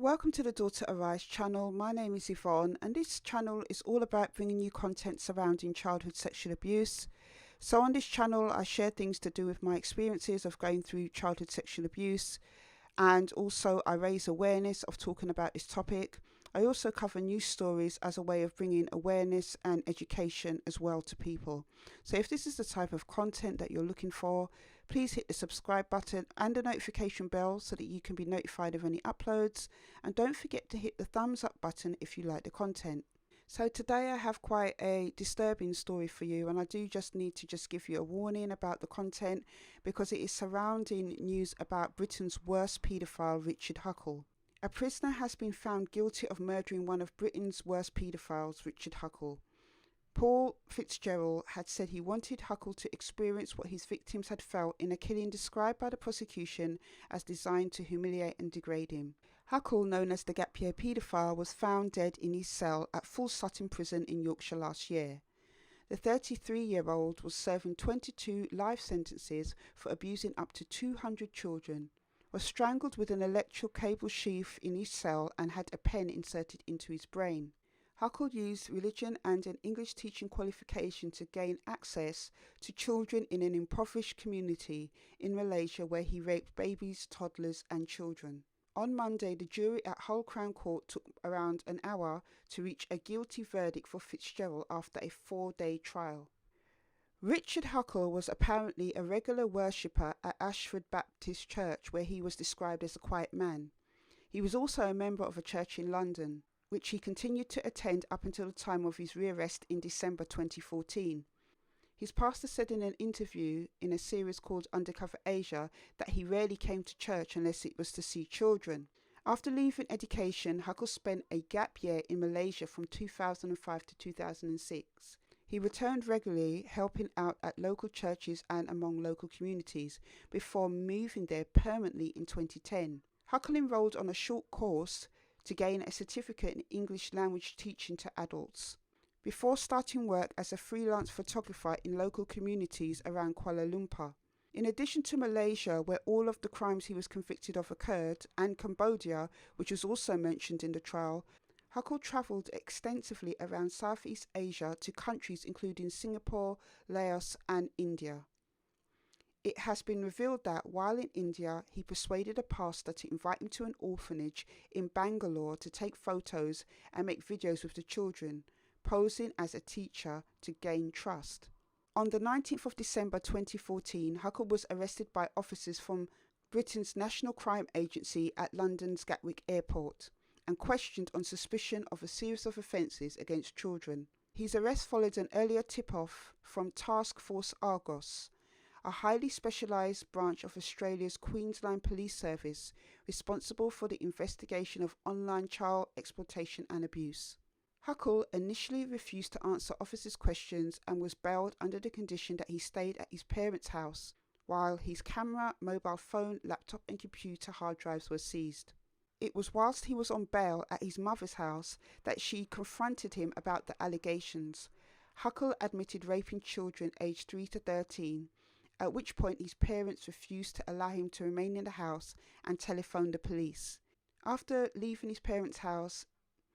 Welcome to the Daughter Arise channel. My name is Yvonne and this channel is all about bringing you content surrounding childhood sexual abuse. So on this channel I share things to do with my experiences of going through childhood sexual abuse, and also I raise awareness of talking about this topic. I also cover news stories as a way of bringing awareness and education as well to people. So if this is the type of content that you're looking for, please hit the subscribe button and the notification bell so that you can be notified of any uploads, and don't forget to hit the thumbs up button if you like the content. So today I have quite a disturbing story for you, and I do just need to give you a warning about the content because it is surrounding news about Britain's worst paedophile, Richard Huckle. A prisoner has been found guilty of murdering one of Britain's worst paedophiles, Richard Huckle. Paul Fitzgerald had said he wanted Huckle to experience what his victims had felt in a killing described by the prosecution as designed to humiliate and degrade him. Huckle, known as the gap year paedophile, was found dead in his cell at Full Sutton Prison in Yorkshire last year. The 33-year-old was serving 22 life sentences for abusing up to 200 children, was strangled with an electrical cable sheath in his cell and had a pen inserted into his brain. Huckle used religion and an English teaching qualification to gain access to children in an impoverished community in Malaysia where he raped babies, toddlers and children. On Monday, the jury at Hull Crown Court took around an hour to reach a guilty verdict for Fitzgerald after a 4-day trial. Richard Huckle was apparently a regular worshipper at Ashford Baptist Church, where he was described as a quiet man. He was also a member of a church in London, which he continued to attend up until the time of his rearrest in December 2014. His pastor said in an interview in a series called Undercover Asia that he rarely came to church unless it was to see children. After leaving education, Huckle spent a gap year in Malaysia from 2005 to 2006. He returned regularly, helping out at local churches and among local communities, before moving there permanently in 2010. Huckle enrolled on a short course to gain a certificate in English language teaching to adults, before starting work as a freelance photographer in local communities around Kuala Lumpur. In addition to Malaysia, where all of the crimes he was convicted of occurred, and Cambodia, which was also mentioned in the trial, Huckle travelled extensively around Southeast Asia to countries including Singapore, Laos and India. It has been revealed that while in India, he persuaded a pastor to invite him to an orphanage in Bangalore to take photos and make videos with the children, posing as a teacher to gain trust. On the 19th of December 2014, Huckle was arrested by officers from Britain's National Crime Agency at London's Gatwick Airport and questioned on suspicion of a series of offences against children. His arrest followed an earlier tip-off from Task Force Argos, a highly specialised branch of Australia's Queensland Police Service responsible for the investigation of online child exploitation and abuse. Huckle initially refused to answer officers' questions and was bailed under the condition that he stayed at his parents' house, while his camera, mobile phone, laptop and computer hard drives were seized. It was whilst he was on bail at his mother's house that she confronted him about the allegations. Huckle admitted raping children aged 3 to 13, at which point his parents refused to allow him to remain in the house and telephoned the police. After leaving his parents' house,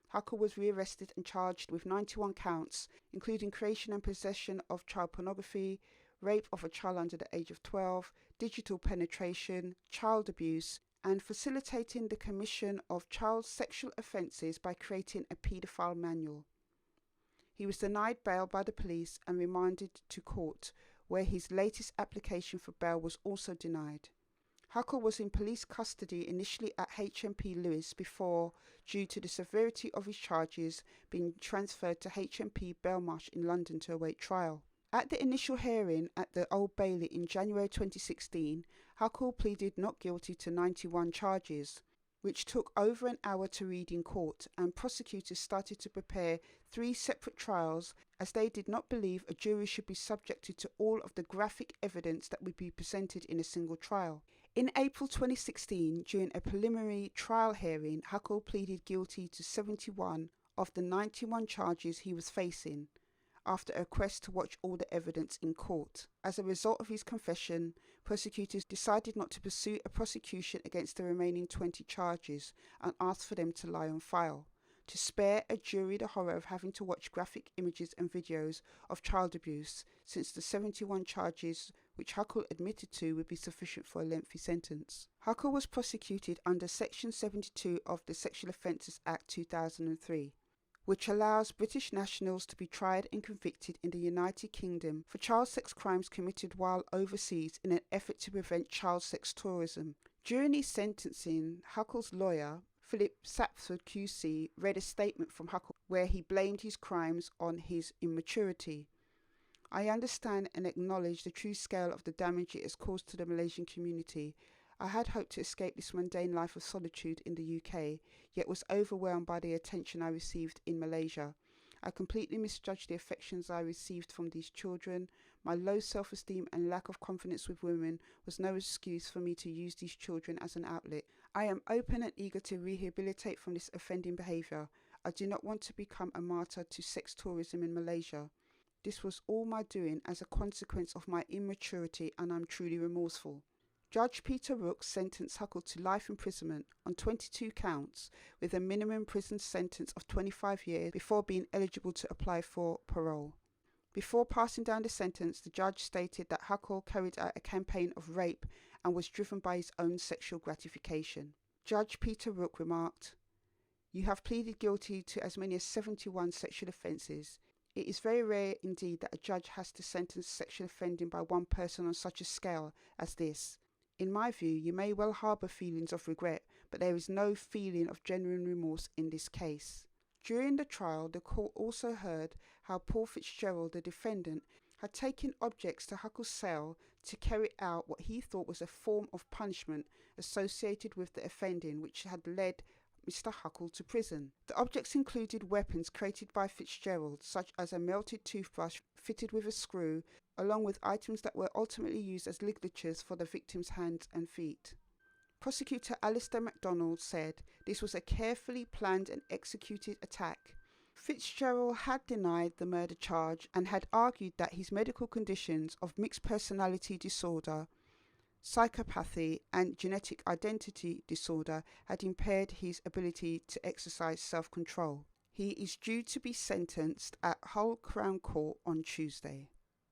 Huckle was rearrested and charged with 91 counts, including creation and possession of child pornography, rape of a child under the age of 12, digital penetration, child abuse, and facilitating the commission of child sexual offences by creating a paedophile manual. He was denied bail by the police and remanded to court, where his latest application for bail was also denied. Huckle was in police custody initially at HMP Lewis before, due to the severity of his charges, being transferred to HMP Belmarsh in London to await trial. At the initial hearing at the Old Bailey in January 2016, Huckle pleaded not guilty to 91 charges, which took over an hour to read in court, and prosecutors started to prepare 3 separate trials as they did not believe a jury should be subjected to all of the graphic evidence that would be presented in a single trial. In April 2016, during a preliminary trial hearing, Huckle pleaded guilty to 71 of the 91 charges he was facing. after a request to watch all the evidence in court. As a result of his confession, prosecutors decided not to pursue a prosecution against the remaining 20 charges and asked for them to lie on file, to spare a jury the horror of having to watch graphic images and videos of child abuse, since the 71 charges which Huckle admitted to would be sufficient for a lengthy sentence. Huckle was prosecuted under Section 72 of the Sexual Offences Act 2003. Which allows British nationals to be tried and convicted in the United Kingdom for child sex crimes committed while overseas in an effort to prevent child sex tourism. During his sentencing, Huckle's lawyer, Philip Sapford QC, read a statement from Huckle where he blamed his crimes on his immaturity. I understand and acknowledge the true scale of the damage it has caused to the Malaysian community. I had hoped to escape this mundane life of solitude in the UK, yet was overwhelmed by the attention I received in Malaysia. I completely misjudged the affections I received from these children. My low self-esteem and lack of confidence with women was no excuse for me to use these children as an outlet. I am open and eager to rehabilitate from this offending behaviour. I do not want to become a martyr to sex tourism in Malaysia. This was all my doing as a consequence of my immaturity, and I'm truly remorseful. Judge Peter Rook sentenced Huckle to life imprisonment on 22 counts with a minimum prison sentence of 25 years before being eligible to apply for parole. Before passing down the sentence, the judge stated that Huckle carried out a campaign of rape and was driven by his own sexual gratification. Judge Peter Rook remarked, "You have pleaded guilty to as many as 71 sexual offences. It is very rare indeed that a judge has to sentence sexual offending by one person on such a scale as this. In my view, you may well harbour feelings of regret, but there is no feeling of genuine remorse in this case." During the trial, the court also heard how Paul Fitzgerald, the defendant, had taken objects to Huckle's cell to carry out what he thought was a form of punishment associated with the offending, which had led Mr. Huckle to prison. The objects included weapons created by Fitzgerald, such as a melted toothbrush fitted with a screw, along with items that were ultimately used as ligatures for the victim's hands and feet. Prosecutor Alistair MacDonald said this was a carefully planned and executed attack. Fitzgerald had denied the murder charge and had argued that his medical conditions of mixed personality disorder, psychopathy and genetic identity disorder had impaired his ability to exercise self-control. He is due to be sentenced at Hull Crown Court on Tuesday.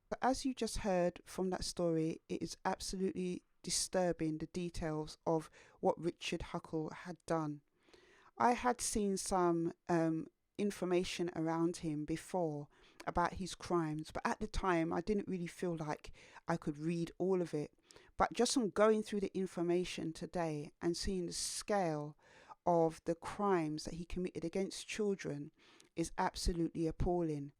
But as you just heard from that story, it is absolutely disturbing, the details of what Richard Huckle had done. I had seen some information around him before about his crimes, but at the time I didn't really feel like I could read all of it. But just from going through the information today and seeing the scale of the crimes that he committed against children is absolutely appalling.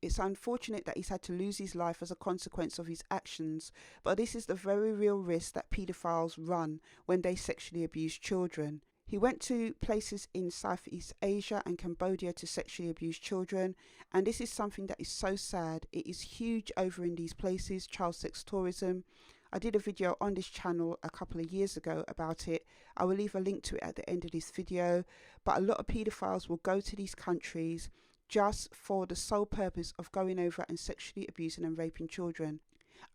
It's unfortunate that he's had to lose his life as a consequence of his actions, but this is the very real risk that paedophiles run when they sexually abuse children. He went to places in Southeast Asia and Cambodia to sexually abuse children, and this is something that is so sad. It is huge over in these places, child sex tourism. I did a video on this channel a couple of years ago about it. I will leave a link to it at the end of this video, but a lot of paedophiles will go to these countries just for the sole purpose of going over and sexually abusing and raping children.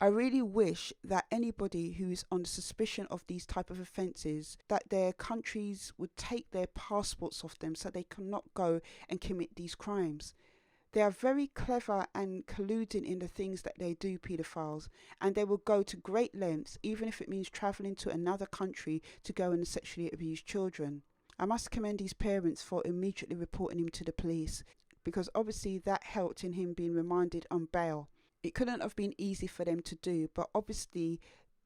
I really wish that anybody who is on suspicion of these type of offences, that their countries would take their passports off them so they cannot go and commit these crimes. They are very clever and colluding in the things that they do, paedophiles, and they will go to great lengths, even if it means travelling to another country to go and sexually abuse children. I must commend his parents for immediately reporting him to the police, because obviously that helped in him being remanded on bail. It couldn't have been easy for them to do, but obviously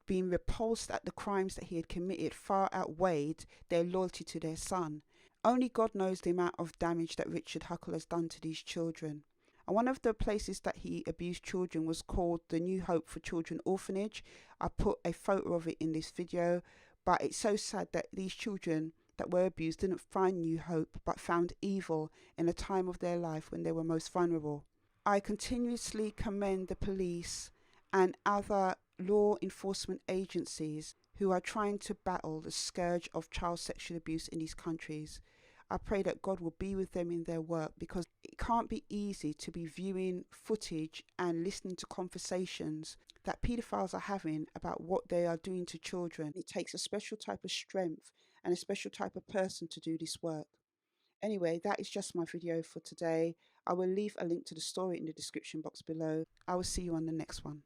being repulsed at the crimes that he had committed far outweighed their loyalty to their son. Only God knows the amount of damage that Richard Huckle has done to these children. And one of the places that he abused children was called the New Hope for Children Orphanage. I put a photo of it in this video, but it's so sad that these children that were abused didn't find new hope, but found evil in a time of their life when they were most vulnerable. I continuously commend the police and other law enforcement agencies who are trying to battle the scourge of child sexual abuse in these countries. I pray that God will be with them in their work, because it can't be easy to be viewing footage and listening to conversations that paedophiles are having about what they are doing to children. It takes a special type of strength and a special type of person to do this work. Anyway, that is just my video for today. I will leave a link to the story in the description box below. I will see you on the next one.